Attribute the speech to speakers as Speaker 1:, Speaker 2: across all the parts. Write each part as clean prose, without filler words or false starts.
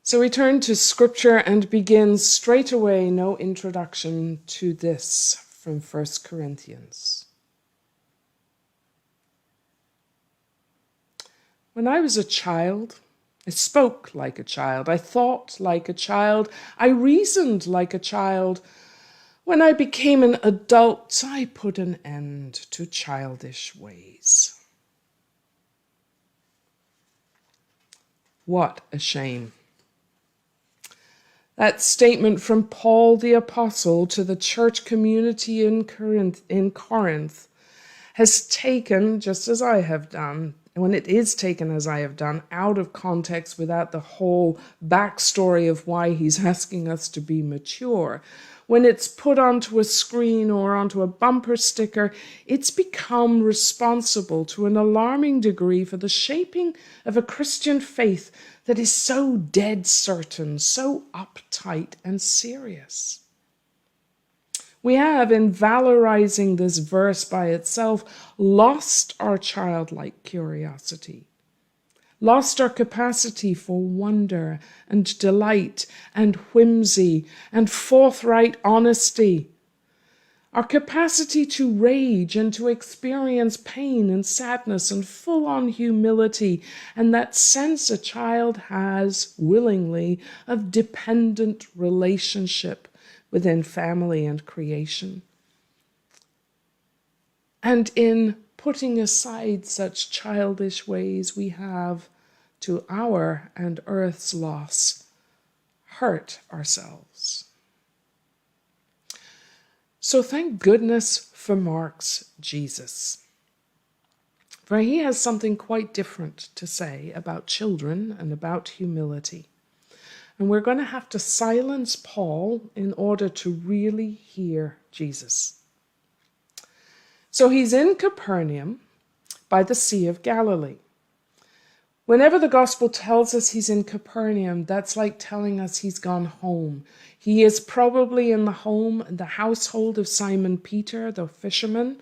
Speaker 1: So we turn to Scripture and begin straight away, no introduction to this from 1 Corinthians. When I was a child, I spoke like a child, I thought like a child, I reasoned like a child. When I became an adult, I put an end to childish ways. What a shame. That statement from Paul the Apostle to the church community in Corinth has taken, just as I have done, when it is taken as I have done, out of context without the whole backstory of why he's asking us to be mature. When it's put onto a screen or onto a bumper sticker, it's become responsible to an alarming degree for the shaping of a Christian faith that is so dead certain, so uptight and serious. We have, in valorizing this verse by itself, lost our childlike curiosity, lost our capacity for wonder and delight and whimsy and forthright honesty, our capacity to rage and to experience pain and sadness and full-on humility, and that sense a child has willingly of dependent relationship within family and creation. And in putting aside such childish ways, we have, to our and earth's loss, hurt ourselves. So thank goodness for Mark's Jesus, for he has something quite different to say about children and about humility. And we're going to have to silence Paul in order to really hear Jesus. So he's in Capernaum by the Sea of Galilee. Whenever the gospel tells us he's in Capernaum, that's like telling us he's gone home. He is probably in the household of Simon Peter, the fisherman.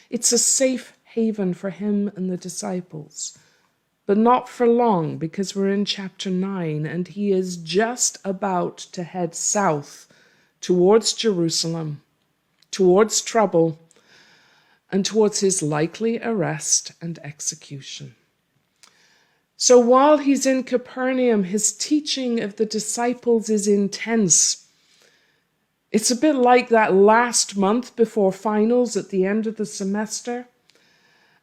Speaker 1: It's a safe haven for him and the disciples. But not for long, because we're in chapter 9, and he is just about to head south towards Jerusalem, towards trouble, and towards his likely arrest and execution. So while he's in Capernaum, his teaching of the disciples is intense. It's a bit like that last month before finals at the end of the semester.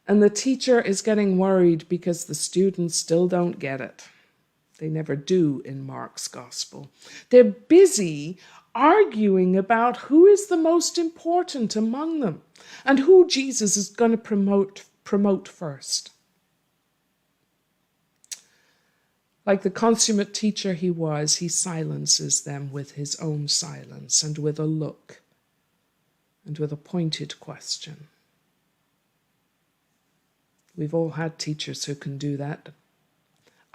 Speaker 1: And the teacher is getting worried because the students still don't get it. They never do in Mark's gospel. They're busy arguing about who is the most important among them and who Jesus is going to promote first. Like the consummate teacher he was, he silences them with his own silence and with a look and with a pointed question. We've all had teachers who can do that.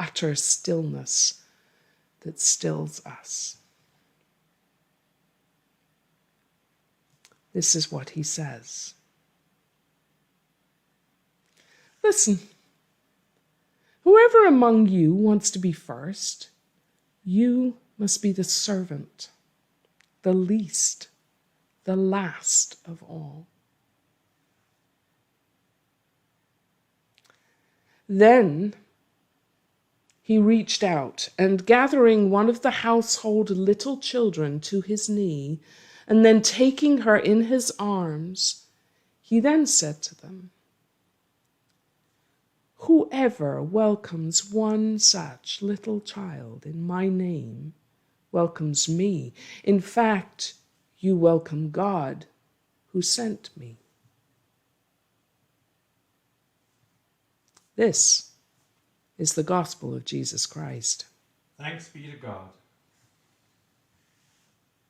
Speaker 1: Utter stillness that stills us. This is what he says. Listen, whoever among you wants to be first, you must be the servant, the least, the last of all. Then he reached out and, gathering one of the household little children to his knee, and then taking her in his arms, he then said to them, "Whoever welcomes one such little child in my name welcomes me. In fact, you welcome God who sent me." This is the gospel of Jesus Christ.
Speaker 2: Thanks be to God.